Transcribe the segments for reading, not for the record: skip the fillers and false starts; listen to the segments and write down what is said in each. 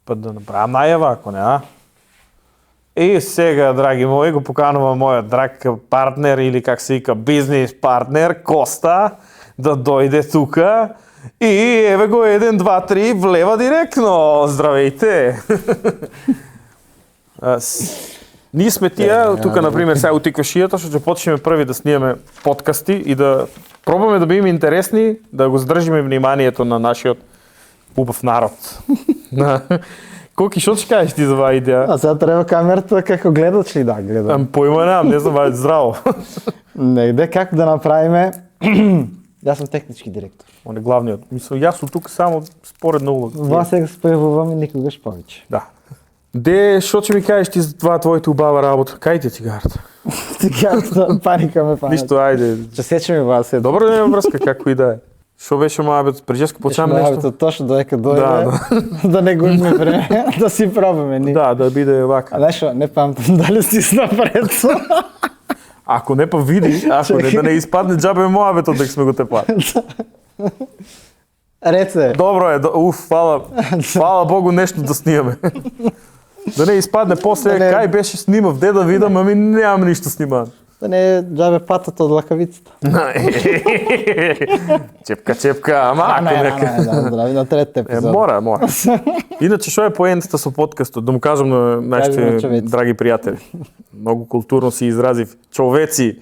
Па да направам најава, ако не, а? И сега, драги мои, го поканувам мојот драг партнер или как се вика бизнес партнер Коста да дојде тука и еве го 1, 2, 3 влева директно. Здравејте. Ние сме тие, тука например сега утиква шијата, што ќе почнеме први да снимаме подкасти и да пробаме да бидеме интересни, да го задржиме вниманието на нашиот убав народ. Коки, што ќе кажеш ти за оваа идеја? А сега треба камерата како гледач ли да гледам? Појма немам, не знам, здраво. Негде како да направиме. Јас сум технички директор. Он е главниот. Мислам, јас сум тука само споредна улога. Вас сега се појавувам и никогаш повеќе. Да. Де, што ќе ми кажеш ти за това твојата убава работа? Кај ти цигарата? Цигарата, паника ме панат. Ништо, ајде. Ќе сечеме вас. Добро да нема врска, како и да е. Што беше мојабет? Прежеско почнеме нешто? Точно додека дојде, да не губиме време, да си пробаме ни. Да биде вака. А нешто, не памтам дали си напред. Ако не па види, ако не да не испадне џабе мојабетот дека сме го тепа. Реце. Добро е, фала Богу нешто да снимаме. Да не испадне после, кај беше снимав, де да видам, ами немам ништо снимано. Да не џабе патот од лакавицата. Чепка, ама ако нека. Здрави на третата епизода. Мора. Иначе што е поентата со подкастот? Да му кажам на нашите драги пријатели. Многу културно си изразив. Човеци.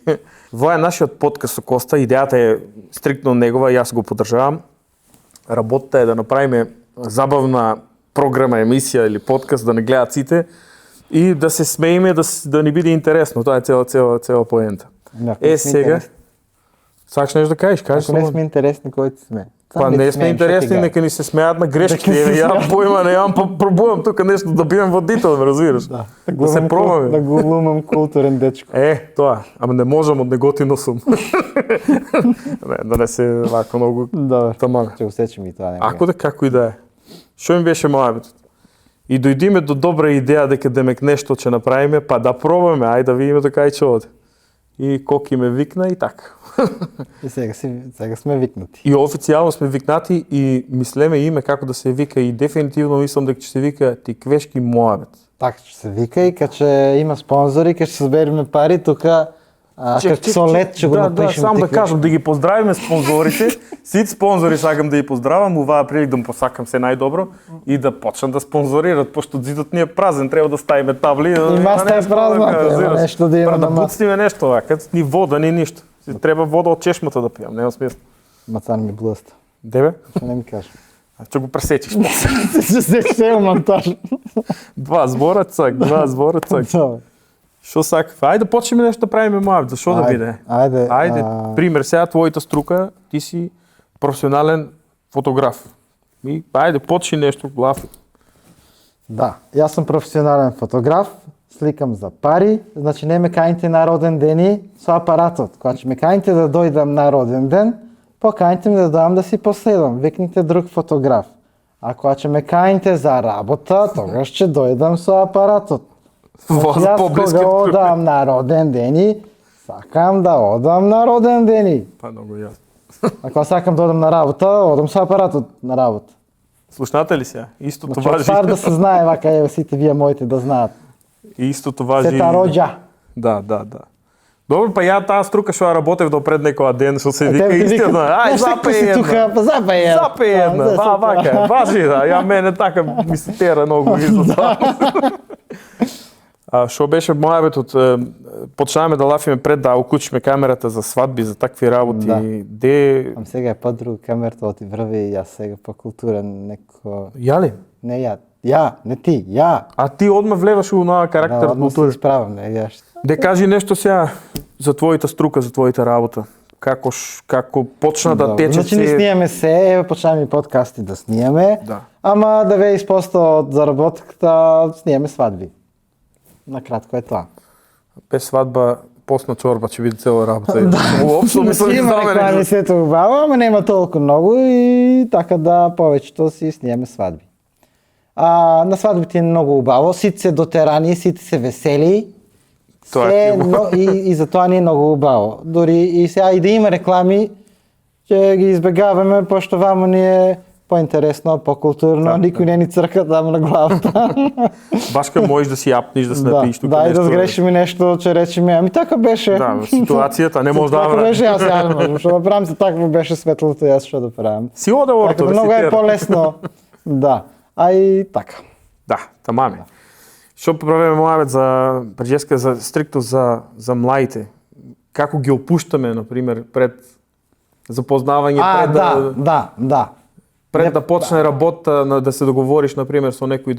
Во е нашиот подкаст со Коста, идејата е стриктно негова, јас го поддржавам. Работата е да направиме забавна програма, емисија или подкаст, да не гледаат сите и да се смееме, да ни биде интересно. Тоа е цела поента. Сега, сакаш нешто да кажеш? Ако не сме интересни, кои сме? Па не сме интересни, нека ни се смеат на грешките. Јам појма, нејам пробувам тука нешто да бидам водител, ме разбираш? Да се пробаме. Да го глумам културен дечко. Тоа. Ама не можам, од неготино сум. Да не се вако многу тамага. Ќе го сечем и тоа. Ако да како и да е. Што ми беше мојабетот? И дојдиме до добра идеја дека демек нешто ќе направиме, па да пробаме, ајде да видиме дека ќе оде. И Коки ме викна и така. И сега сме викнати. И официјално сме викнати и мислеме име како да се вика и дефинитивно мислам дека ќе се вика Тиквешки мојабет. Така ќе се вика и кога ќе има спонзори, кога ќе се збериме пари, тука со лет ќе го напишеме. Само да кажам, да ги поздравиме спонзорите. Сите спонзори сакам да ги поздравам, оваа прилик да му посакам се најдобро и да почнат да спонзорират, пошто зидот ни е празен, треба да ставиме табли. И маста е празна, нешто да има да буцниме нешто вака, ни вода, ни ништо. Треба вода од чешмата да пијам, нема смисла. Мацан ми блъста. Дебе? Што не ми кажеш? Ќе го пресечиш. Ќе се монтаж. Два збора цак. Што сакав? Ајде почнеме нешто да правиме мојабет, зашо да биде? Ајде, пример, сега твојата струка, ти си професионален фотограф. И ајде почни нешто, глав. Да, јас сум професионален фотограф, сликам за пари, значи не ме каните на роден дени со апаратот. Кога ќе ме каните да дојдам на роден ден, поканите ме да дојдам да си последам, викните друг фотограф. А кога ќе ме каните за работа, тогаш ќе дојдам со апаратот. Јас кога одам на роден дени, сакам да одам на роден дени. Па многу јасно. А кога сакам да одам на работа, одам со апаратот на работа. Слушнате ли се? Истото важи. Пар да се знае, вака е сите вие моите да знаат. Истото важи. Сета роѓа. Да. Добро, па ја таа струка што ја работев до пред некоја ден, што се вика истина. Ај, запе една. Вака, важи да. Ја мене така ми се тера многу изо. Што беше мојабетот, почнаваме да лафиме пред да уклучиме камерата за свадби, за такви работи. Да. Ам сега е по-друго камерата оти врви и јас сега по-културен неко... Ја ли? Не ја, не ти, ја. А ти одма влеваш у нова карактер култура. Да, одма се исправам, не јаш. Де кажи нешто сега за твојата струка, за твојата работа. Како почна да тече се... Значи не снимаме се, еве почнаваме и подкасти да снимаме. Да. Ама да ве испоста од заработката снимаме свадби. Накратко е тоа. Без свадба, постна чорба ќе биде цела работа. Уопшто мислам да знаме сето убаво, ама нема толку многу и така да повеќето си снимаме свадби. На свадбите е многу убаво, сите се дотерани, сите се весели. И за тоа ни е многу убаво. Дори и сега и да има реклами, ќе ги избегаваме, пошто вамо ни е по-интересно, по-културно, никој не ни црка таму на главата. Баш кога можеш да си апнеш, да се напиеш тука да, нешто. Да, и да сгрешиме нешто, че речеме, ами така беше. Да, ситуацијата не може да Така беше, јас не можам, што да правам, се такво беше светлото, јас што да правам. Си оде орто, така, многу е полесно. Да, а и така. Да, тамаме. Што правиме Моавет за прежеска за стрикто за младите? Како ги опуштаме, например, пред запознавање, пред да почне работа, да се договориш, например, со некој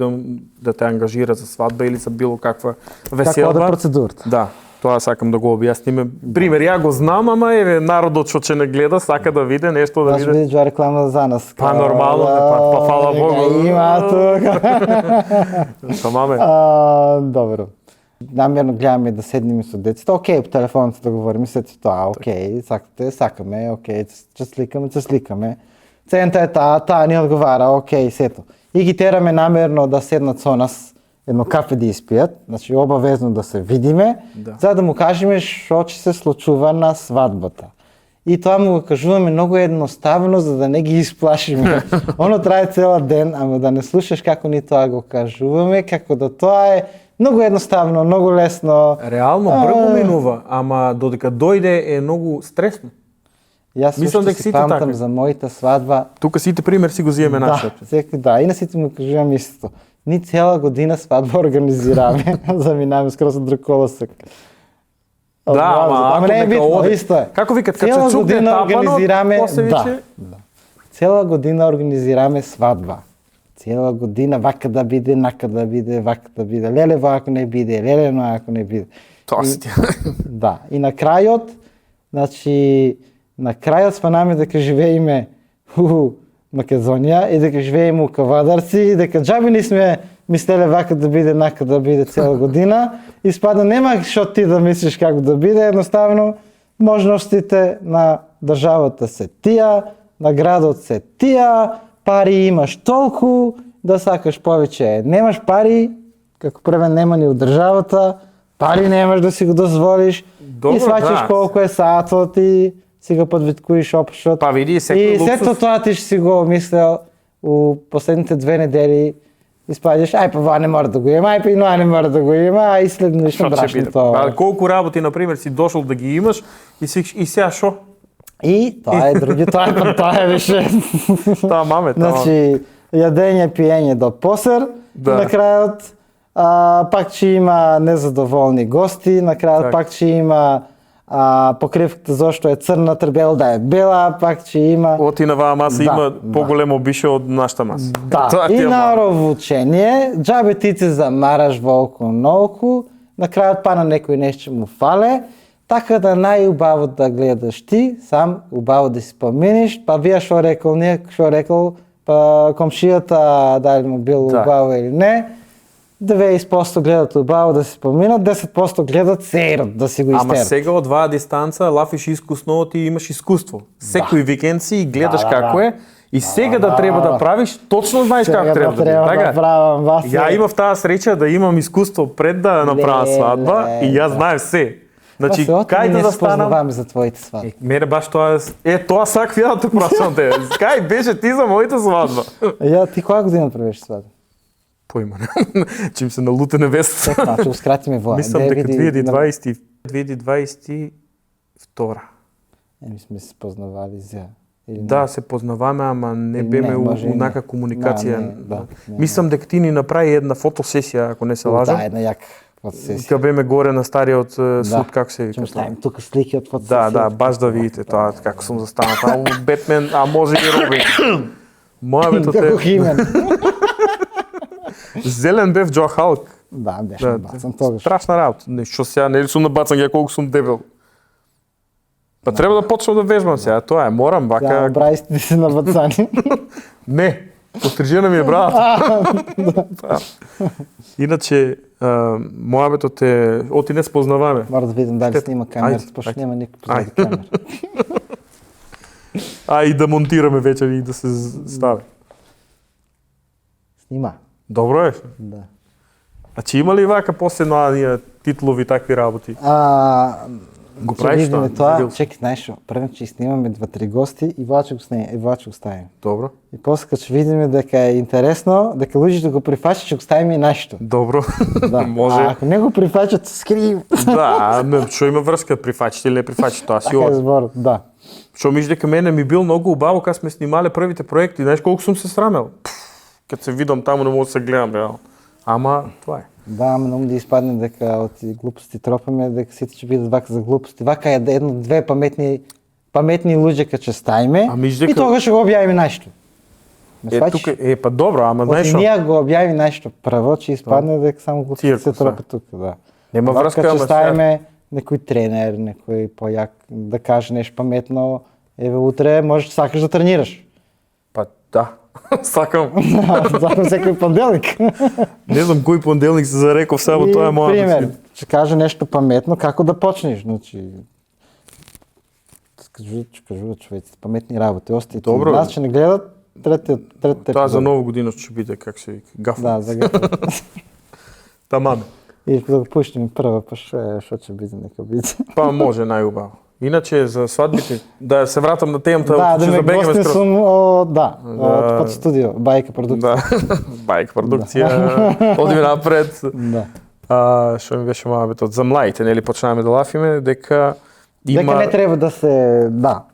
да те ангажира за свадба или за било каква веселба. Каква да процедурата? Да, тоа сакам да го објасниме. Пример, ја го знам, ама еве народот што че не гледа, сака да види нешто да види. Види реклама за нас. Па нормално, па фала Богу. Има тука. Тамаме. Добро. Намерно гледаме да седнеме со децата. Океј, по телефонот да говориме след тоа. Океј, сакаме, океј, ќе сликаме. Цента е таа ни одговара, океј, сето. И ги тераме намерно да седнат со нас, едно кафе да испијат, значи обавезно да се видиме, за да му кажеме што ќе се случува на свадбата. И тоа му го кажуваме многу едноставно, за да не ги исплашиме. Оно трае цела ден, ама да не слушаш како ни тоа го кажуваме, како да тоа е многу едноставно, многу лесно. Реално брзо минува, ама додека дојде е многу стресно. Јас мислам дека си памтам за мојата свадба. Тука сите пример си го земеме нашите. Да, и на сите му кажувам истото. Ни цела година свадба организираме, заминаваме скоро со друг колосек. Да, ама не е битно, исто е. Како викат, кога се чукне тапано, после виче... Цела година организираме свадба. Цела година вака да биде, нака да биде, вака да биде. Леле вака не биде, леле но ако не биде. Тоа си ти. Да, и на крајот, значи, на крајот спанаме дека живееме у Македонија и дека живееме у Кавадарци и дека џаби не сме мислеле вака да биде, нака да биде цела година. И спада нема што ти да мислиш како да биде, едноставно можностите на државата се тија, на градот се тија, пари имаш толку, да сакаш повеќе. Немаш пари, како првен нема ни у државата, пари немаш да си го дозволиш. Добро, и сваќаш колку е саатот и си го подвиткуиш опшот. Па види, и сето тоа ти си го мислел у последните 2 недели и спаѓаш, ај па ова не мора да го има, ај па и ноа не мора да го има, а и след нешто брашно тоа. А колку работи, например, си дошол да ги имаш и сега шо? И тоа е други, тоа е више. Таа маме, таа. Значи, јадење, пиење до посер, на крајот пак ќе има незадоволни гости, на крајот пак ќе има покривката зошто е црна, требел да е бела, пак ќе има... Оти на ваа маса има поголемо бише од нашата маса. Да, и на ровучење, џабе ти се замараш волку-нолку, на крајот па на некој нешто му фале, така да најубаво да гледаш ти, сам убаво да си спомениш, па вие шо рекол, не шо рекол, па комшијата дали му било убаво или не, 20% гледат убаво да се споминат, 10% гледат серот да си го изтерат. Ама сега од ваа дистанца лафиш искусно, ти имаш искуство. Секој викенд си и гледаш како е и сега да треба да правиш, точно знаеш како треба да биде. Така? Ја имав таа среќа да имам искуство пред да направам свадба и јас знаев се. Значи, кај да застанам за твоите свадби. Мене баш тоа тоа сакав ја да те прашам те. Кај беше ти за мојата свадба? Ја ти која година правиш свадба? Поима. Чим се налуте невеста. Значи, ускратиме воја. Мислам дека 2022. Ми сме се познавали за... Да, се познаваме, ама не беме унака комуникација. Мислам дека ти ни направи една фотосесија, ако не се лажам. Да, една јака фотосесија. Кога беме горе на стариот суд, како се вика? Ќе ставим тука слики од фотосесија. Да, баш да видите тоа, како сум застанал. Бетмен, а може и Робин. Мојавето Како Химен. Зелен бев Џо Халк. Да, беше набацан тогаш. Страшна работа. Нешто сега, нели сум набацан, ја колку сум дебел. Па треба да почнам да вежбам сега, тоа е, морам вака... Да, брајсите се набацани. Не, пострижена ми е бравата. Иначе, мојабетот е, оти не спознаваме. Мора да видам дали снима камерата, пошто нема никој позади камера. И да монтираме вечер и да се стави. Снима. Добро е. Да. А че има ли вака после на титлови такви работи? Го правиш тоа? Това, чекай, знаеш, првен ќе снимаме 2-3 гости и влаче го ставим. Добро. И после кога ќе видиме дека е интересно, дека луѓето го прифаќаат, ќе го ставиме и нашето. Добро. Да. Може. А ако не го прифаќаат, скрием. Да, што има врска, прифаќате или не прифаќате, тоа си Така е збор, да. Што мислиш дека мене ми бил многу убаво кога сме снимале првите проекти, знаеш колку сум се срамел. Кога се видам таму не мога да се гледам реално. Ама тоа е. Да, многу да испадне дека од глупости тропаме, дека сите ќе бидат вака за глупости. Вака е едно-две паметни луѓе кога ќе ставиме и тогаш ќе го објавиме нашето. Тука па добро, ама знаеш што? Ние го објави нашето прво, ќе испадне дека само глупости се тропат тука, да. Нема врска, ама ќе ставиме некој тренер, некој појак да каже нешто паметно, еве утре можеш сакаш да тренираш. Па да. Сакам. Сакам секој понеделник. Не знам кој понеделник се зареков, само тоа е моја пример. Ќе каже нешто паметно, како да почнеш, значи кажуваат човеците паметни работи, остајте. Добро. Нас ќе не гледат третите. Тоа за нова година ќе биде как се вика, гафа. Да, за гафа. Тамаме. И да го пуштиме прва, па што ќе биде, нека биде. Па може најубаво. Иначе за свадбите, да се вратам на темата, ќе забегаме скроз. Да, од под студио, Бајка продукција. Да. Бајка продукција. Одиме напред. Да. Што ми беше мавето за младите, нели почнаваме да лафиме дека има дека не треба да се, да,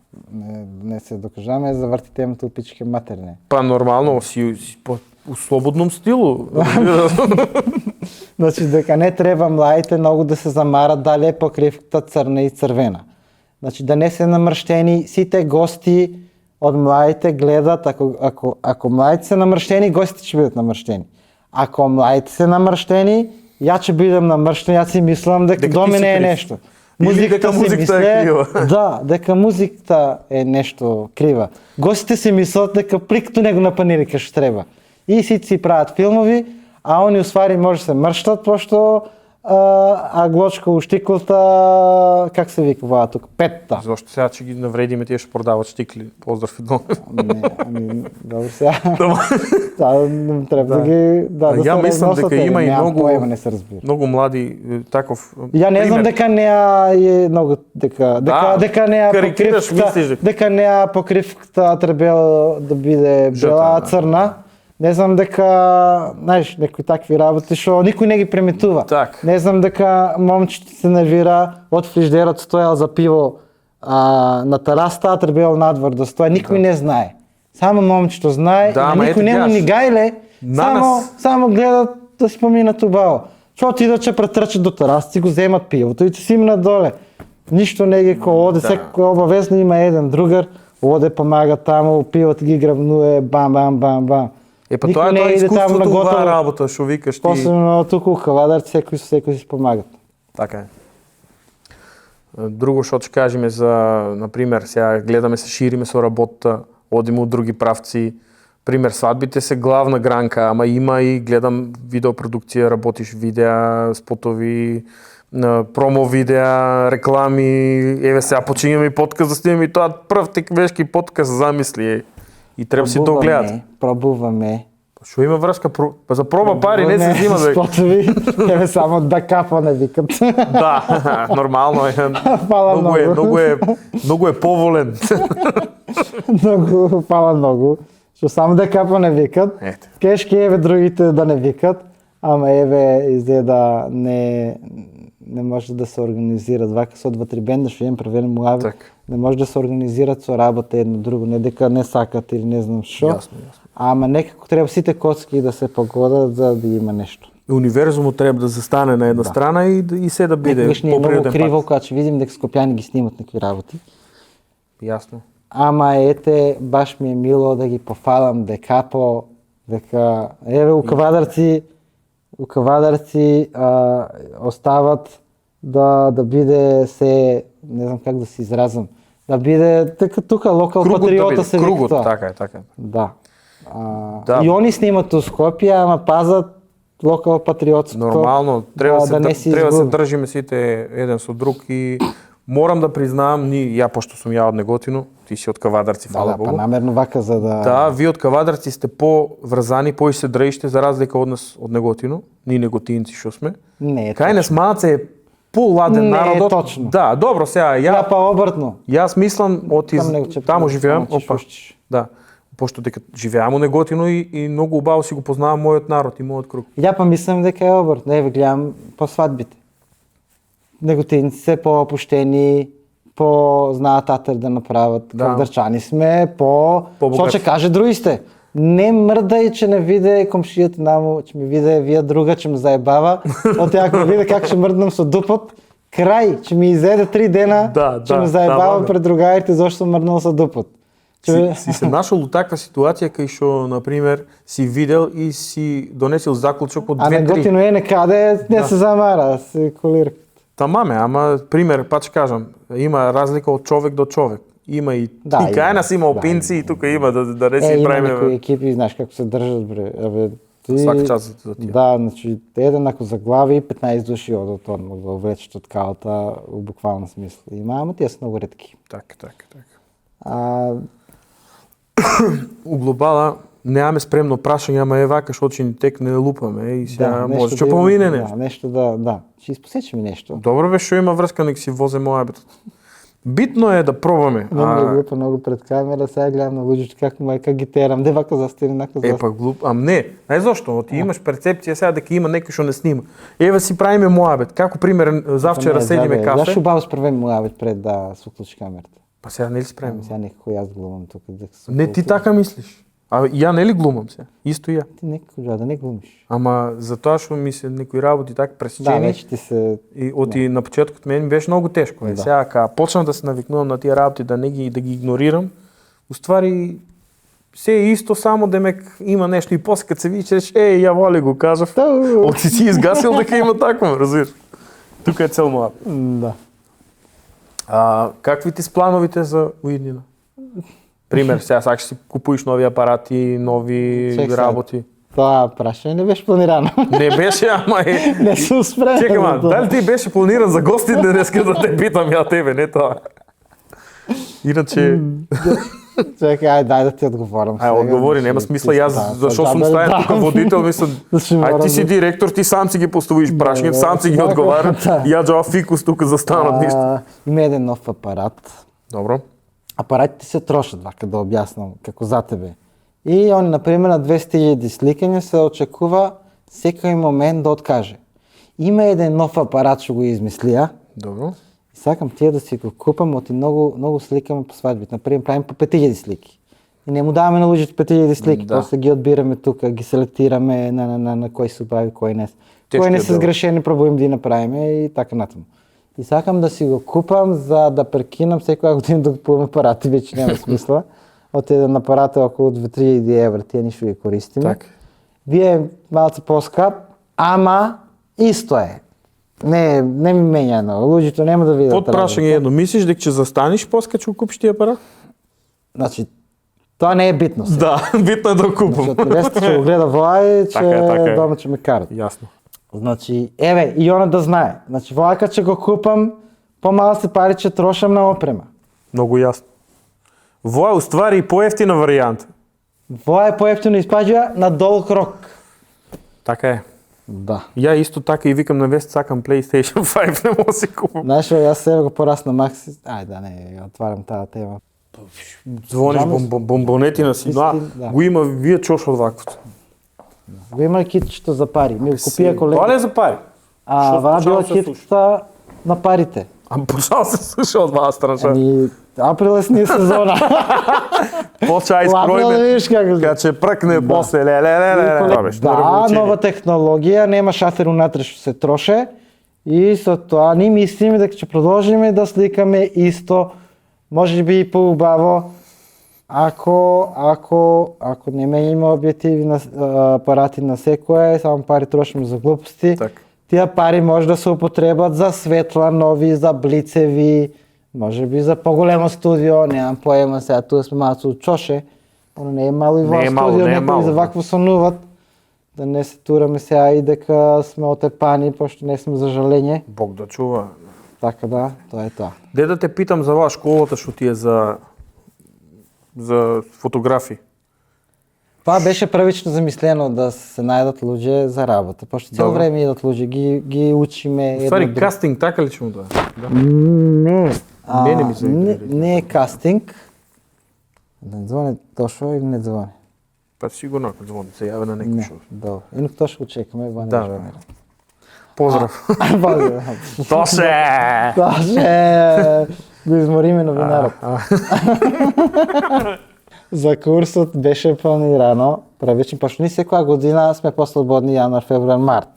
не се докажаме за врти темата од пичке матерне. Па нормално си у слободном стилу. Значи дека не треба младите многу да се замарат дали е покривката црна и црвена. Значи да не се намрштени, сите гости од младите гледат, ако младите се намрштени, гостите ќе бидат намрштени. Ако младите се намрштени, ја ќе бидам намрштен, ја си мислам дека до мене е нешто. Музиката е крива. Да, дека музиката е нешто крива. Гостите си мислат дека пликто не го напанили кај што треба. И сите си прават филмови, а они усвари може се мрштат, пошто а глочка у штиклата, как се викува тук, петта. Зошто сега ќе ги навредиме тие што продават штикли? Поздрав и дом. Не, добро сега. Да, треба да ги да се ја мислам дека има и многу млади таков. Ја не знам дека неа е многу дека неа покривката, дека неа покривката требела да биде бела црна. Не знам дека, знаеш, некои такви работи што никој не ги преметува. Так. Не знам дека момчето се нервира од фриждерот стоел за пиво на тераста, а требел надвор да стои. Никој не знае. Само момчето знае, да, никој не му ни гајле, само гледат да си поминат убаво. Што отидат ќе претрчат до терасата, го земат пивото и ќе си имнат доле. Ништо не ги оде, секој обавезно има еден другар, оде помага таму, пивото ги грабнуе, бам. Па тоа е искуството оваа работа, што викаш ти. Посебно туку кавадарци, секој си помагат. Така е. Друго што ќе кажеме за, например, сега гледаме се шириме со работа, одиме од други правци. Пример, свадбите се главна гранка, ама има и гледам видеопродукција, работиш видеа, спотови, промо видеа, реклами. Еве сега почињаме и подкаст да снимаме и тоа прв теквешки подкаст замисли. И треба си тоа гледат. Пробуваме. Што има врска? За проба пари не се взима да... Спотови, еве само да капа не викат. Да, нормално е. Многу е поволен. Фала многу. Што само да капа не викат. Кешки еве другите да не викат, ама еве изгледа не може да се организират вака со 2-3 бенда што имам проверен муаве. Не може да се организират со работа едно друго, не дека не сакат или не знам што. Јасно. Ама некако треба сите коцки да се погодат за да има нешто. Универзумот треба да застане на една страна и се да биде поприоритен пат. Многу криво кога ќе видим дека скопјани ги снимат некои работи. Јасно. Ама ете, баш ми е мило да ги пофалам дека еве у Кавадарци остават да биде се, не знам как да се изразам, да биде дека тука локал патриота се вика тоа. Така е. Да. И они снимат у Скопје, ама пазат локал патриотско. Нормално, треба да се држиме сите еден со друг и морам да признаам, ја пошто сум од Неготино, ти си од Кавадарци, фала Богу. Да, па намерно вака за да... Да, вие од Кавадарци сте поврзани, поише се држите за разлика од нас од Неготино, ние неготинци што сме. Не, кај нас малце поладен народот. Не, точно. Да, добро, сега Ја па обртно. Јас мислам таму живеам, да. Пошто дека живеам у Неготино и многу убаво си го познавам мојот народ и мојот круг. Ја па мислам дека е обртно. Еве гледам по свадбите. Неготинци се по-опуштени, знаат татер да направат, кавдарчани сме, што ќе каже другите. Не мрдај, че не виде комшијата наму, че ми виде вие друга, че ме заебава. Оти ако виде как ќе мрднам со дупот, крај, че ми изеде 3 дена, че ме заебава пред другарите зашто сум мрднал со дупот. Си се нашол у таква ситуација кај што, например, си видел и си донесил заклучок од 2-3. А Неготино е некаде, не се замара, се колира. Тамаме, ама пример, пак кажам, има разлика од човек до човек. Има и кај нас има опинци и тука има да не си правиме. Има некои екипи, знаеш како се држат, бре. Свака час за тие. Да, значи еден ако заглави 15 души одат го влечат од калата у буквален смисла. Има, ама тие се многу ретки. Така. У глобала немаме спремно прашање, ама вака што ќе ни текне лупаме и сега може ќе помине нешто. Да, нешто да. Ќе испосечеме нешто. Добро бе, што има врска, нека си возе мојабетот. Битно е да пробаме. Не глупо многу пред камера, сега гледам на луѓето како ги терам, де вака застини, нака застини. Па глуп, не, знаеш зошто? Ти имаш перцепција сега дека има некој што не снима. Еве си правиме мојабет. Како пример завчера седиме кафе. Зашо убаво справиме мојабет пред да се уклучи камерата? Па сега не ли справиме? Сега некој јас глумам тука дека се. Не, ти така мислиш. А ја не ли глумам се? Исто ја. Ти некој да не глумиш. Ама затоа што ми се некои работи така пресечени. Да, вече ти се и на почетокот мене беше многу тешко. Сега кога почнав да се навикнувам на тие работи да ги игнорирам, уствари се е исто, само демек има нешто и после кога се вичеш, ја воли го кажав. Оти си изгасил дека има такво, разбираш. Тука е цел моја. Да. Какви ти сплановите за уиднина? Пример, сега сакаш си купуиш нови апарати, нови работи. Тоа прашање не беше планирано. Не беше, ама е. Не сум спремен. Чекам, дали ти беше планиран за гостите денеска да те питам ја тебе, не тоа. Иначе Чекај, дај да ти одговорам. Одговори, нема смисла, јас зашо сум стаен тука водител, мислам, ти си директор, ти сам си ги поставиш прашања, сам си ги одговарам, ја джава фикус тука застанат ништо. Има еден нов апарат. Добро. Апаратите се трошат, вака да објаснам, како за тебе. И он, например, на 200.000 сликања се очекува секој момент да откаже. Има еден нов апарат што го измислија. Добро. И сакам тие да си го купам, оти многу сликаме по свадбите. Например, правим по 5000 слики. И не му даваме на луѓето 5000 слики, после ги одбираме тука, ги селектираме на кој се убави, кој не. Кој не се сгрешени, пробуем да направиме и така натаму. И сакам да си го купам за да прекинам секоја година да купувам апарати, веќе нема смисла. От еден апарат е околу 2000 евра, тие ништо ги користиме. Так. Вие малце по-скап, ама исто е. Не ми менја едно, луѓето нема да видат. Под прашање едно, мислиш дека ќе застанеш после ќе купиш тие апарат? Значи, тоа не е битно се. Да, битно е да купам. Значи, интересно ќе го гледа Влај, че дома ќе ме карат. Јасно. Значи, еве, и она да знае. Значи, Влака ќе го купам, по-малце пари ќе трошам на опрема. Многу јасно. Воа уствари поевтина варијанта. Воа е поевтино испаѓа на долг рок. Така е. Да. Ја исто така и викам на Вест, сакам PlayStation 5, не мога да си купам. Знаеш, јас себе го порасна Макси. Да, не, отварам таа тема. Звониш бомбонетина си, го има вие чош од ваквото. Го има китчето за пари. Ми го купија колега. Тоа не е за пари. Ваа била китчета на парите. Почнал се слуша од ваа страна. Април е сни сезона. Поча изпројме, кога ќе пркне после, Да, нова технологија, нема шафер унатре што се троше и со тоа ни мислиме дека ќе продолжиме да сликаме исто, може би и поубаво, ако не менјаме објективи на апарати на секое, само пари трошиме за глупости. Тие пари може да се употребат за светла нови, за блицеви, може би за поголемо студио, немам поема сега, тука сме малку чоше, оно не е мало и во студио, некои за вакво сонуват, да не се тураме сега и дека сме отепани, пошто не сме за жалење. Бог да чува. Така да, тоа е тоа. Де да те питам за школата што ти е за фотографии. Тоа беше првично замислено да се најдат луѓе за работа, пошто цело време идат луѓе, ги учиме. Ствари кастинг така ли чему тоа? Не. Мене ми се не е кастинг. Да звони Тошо или не звони? Па сигурно ако звони, се јави на некој шоу. Добро. Инак Тошо го чекаме, Ваня Да. Поздрав. Поздрав. Тоше! Го измориме новинарот. За курсот беше планирано, првично, пошто ние секоја година сме послободни јануар, февруар, март.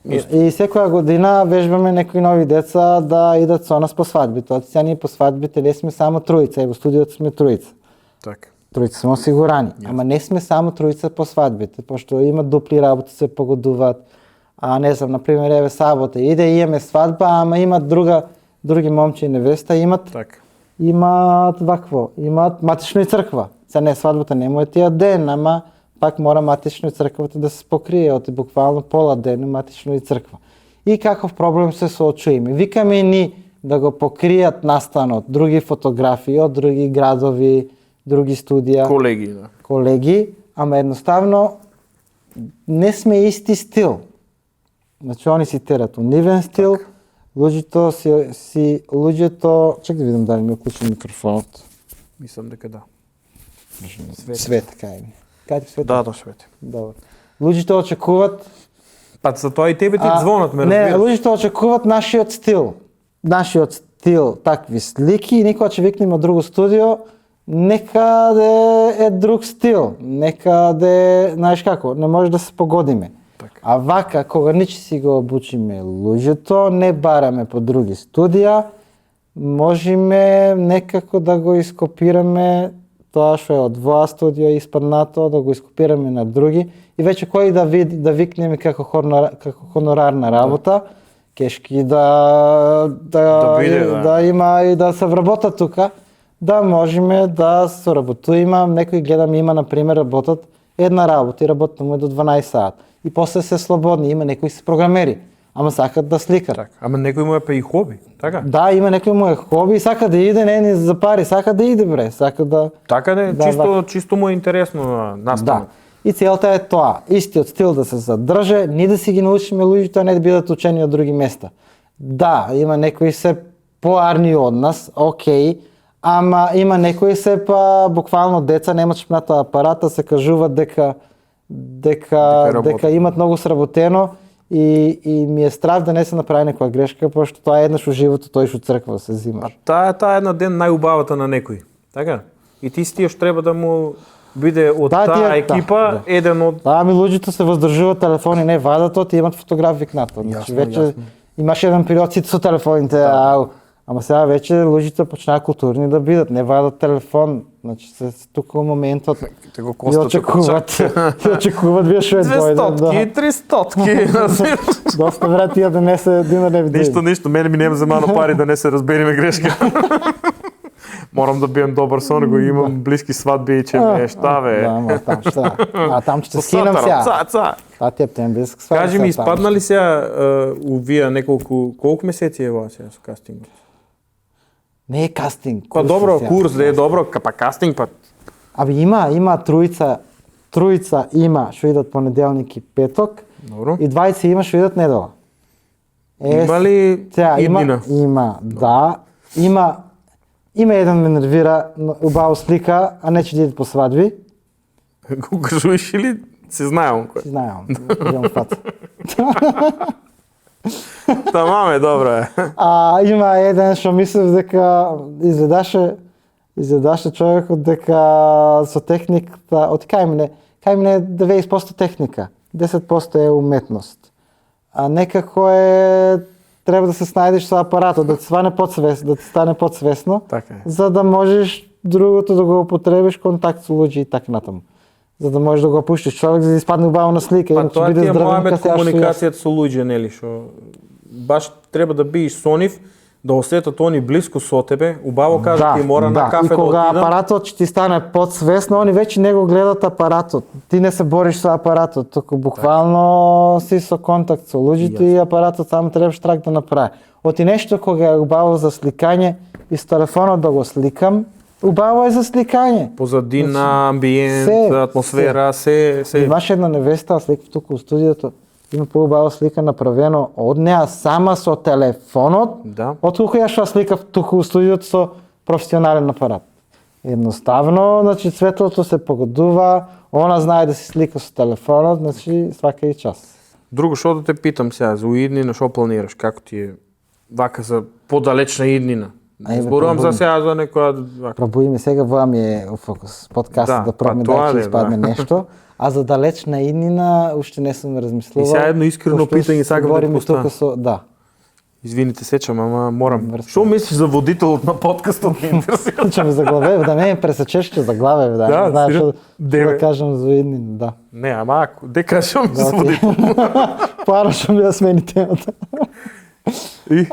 И секоја година вежбаме некои нови деца да идат со нас по свадбите. Од сега ние по свадбите не сме само тројца, во студиото сме тројца. Така. Тројца сме осигурани, ама не сме само тројца по свадбите, пошто имат дупли работи, се погодуваат. Не знам, например, еве сабота иде, имаме свадба, ама имат други момче и невеста, имат вакво, имат матично и црква. Сега не свадбата не му е тие ден, ама пак мора матично и црквата да се покрие, од буквално пола ден матично и црква. И каков проблем се соочуваме? Викаме ни да го покријат настанот, други фотографии од други градови, други студија. Колеги, ама едноставно не сме исти стил. Значи они си терат унивен стил, луѓето, чек да видам дали ми уклучи микрофонот. Мислам дека да. Свет, кај ми. Кај ти свет? Да, свети. Добро. Луѓето очекуваат... Па за тоа и тебе ти звонат, ме разбираш. Не, луѓето очекуваат нашиот стил. Нашиот стил, такви слики, и никога ќе викнеме од друго студио, нека да е друг стил, нека да е, знаеш како, не може да се погодиме. А вака, кога ничи си го обучиме луѓето, не бараме по други студија, можеме некако да го ископираме тоа што е од воа студио испаднато, да го ископираме на други и веќе кој да викнеме како хонорарна работа, кешки да има и да се вработат тука, да можеме да соработуеме. Некои гледам има, например, работат една работа и работат му до 12 сат. И после се слободни, има некои се програмери, ама сакат да сликат. Так. Ама некој му е па и хоби, така? Да, има некој му е хоби и сака да иде, не за пари, сака да иде бре, сака да... Така не, чисто му е интересно на настана. Да. И целта е тоа, истиот стил да се задрже, ние да си ги научиме луѓето, а не да бидат учени од други места. Да, има некои се поарни од нас, окей, ама има некои се па буквално деца немат шпната апарата, се кажуваат дека имат многу сработено и ми е страв да не се направи некоја грешка, пошто тоа е еднаш во животот, тој што црква се зимаш. Таа е една ден најубавата на некој, така? И ти си што треба да му биде од таа екипа еден од... Да, ами луѓето се воздржуваат телефони, не вадат од и имат фотограф викнато. Значи веќе имаш еден период сите со телефоните, ама сега веќе луѓето почнаа културни да бидат, не вадат телефон, значи се тука моментот и очекуваат вие што е дојде. 200-300. Доста врат тие да не се дина не види. Ништо, мене ми нема земано пари да не се разбериме грешка. Морам да бием добар со него, имам блиски свадби и че ме штаве. Да, ама там шта. А там ќе скинам сега. Та ти е блиски свадби. Кажи ми, испадна ли сега увија колку месеци е ова сега со кастингот? Не е кастинг. Па добро, курс да е добро, па кастинг па. Аби има тројца има што идат понеделник и петок. Добро. И 20 има што идат недела. Има ли иднина? Има, да. Има еден ме нервира, убаво слика, а не че да иде по свадби. Го кажуваш или си знаел кој? Си знаел, идем фаца. Тамаме, добро е. Има еден што мислев дека изведаше човекот дека со техниката, кај мене 90% техника, 10% е уметност. А некако треба да се снајдеш со апаратот, да ти стане подсвесно, за да можеш другото да го употребиш контакт со луѓе и така натаму. За да можеш да го пуштиш човек за да испадне убаво на слика. Па тоа ти е мојамет комуникацијата со луѓе, нели, што баш треба да биеш со нив, да осетат они блиску со тебе, убаво кажат ти мора на кафе да отидам. И кога апаратот ќе ти стане подсвесно, они веќе не го гледат апаратот. Ти не се бориш со апаратот, туку буквално си со контакт со луѓето и апаратот само требаш да направи. Оти нешто кога е убаво за сликање и с телефонот да го сликам, Убаво е за сликање. Позадина, амбиент, се, атмосфера, се. Имаше една невеста, слика тука во студиото, има поубава слика направено од неа сама со телефонот, Да. отколку ја што сликав тука во студиото со професионален апарат. Едноставно, значи светлото се погодува, она знае да се слика со телефонот, значи свака и час. Друго што да те питам сега, за уиднина, што планираш, како ти е вака за подалечна иднина? Зборувам за сега за некоја вака. Пробуиме сега, воа ми е у фокус подкастот да пробаме тоа да е, ќе испадне нешто, а за далечна иднина уште не сум размислувал. И сега едно искрено питање сакам да ти поставам. Тука со, да. Извините, сечам, ама морам. Врска. Што мислиш за водителот на подкастот? Ме интересира. Ќе ме заглавев, да ме пресечеш ќе заглавев, да. Да, Не знаеш сериозно? што Деве. да кажам за иднина, да. Не, ама ако, де кажам Да, за водител. Поано што ми ја смени темата. И?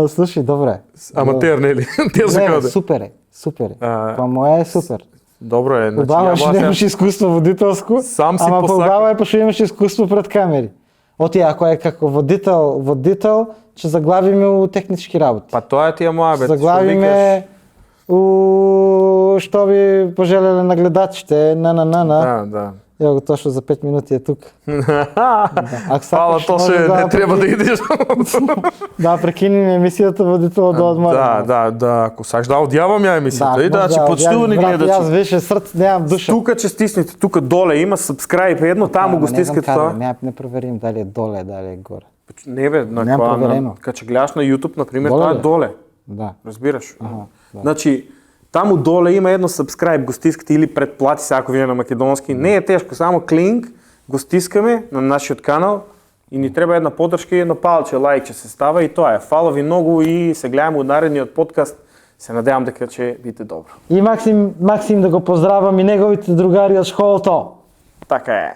Слушай, добре. Аматер, нели? Тие се Не, каде. супер е, супер е. А, Па моја е супер. Добро е, значи Убаво е што ја немаш искуство водителско, Сам си ама посакав. убаво е што имаш искуство пред камери. Оти ако е како водител, ќе заглавиме у технички работи. Па тоа е тие моја бет. Заглавиме у што би пожелеле на гледачите, Да. Ево го точно за 5 минути е тук. Ако Фала, сакаш, то може се не треба да идеш. Да прекинеме емисијата водителот да одмора. Да, ако сакаш да одјавам ја емисијата. И да, може че почитувани Јас гледачи. више срц немам душа. Тука ќе стиснете, тука доле има subscribe едно, таму го стискате тоа. Не проверим дали е доле, дали е горе. Не бе, на Немам тоа, проверено. кога ќе гледаш на YouTube, например, Доле тоа е ли? доле. Да. Разбираш? да. Значи, таму доле има едно subscribe, го стискате или предплати се ако ви е на македонски. Не е тешко, само клинк, го стискаме на нашиот канал и ни треба една поддршка и едно палче, лајкче се става и тоа е. Фала ви многу и се гледаме од наредниот подкаст. Се надевам дека ќе биде добро. И Максим да го поздравам и неговите другари од школото. Така е.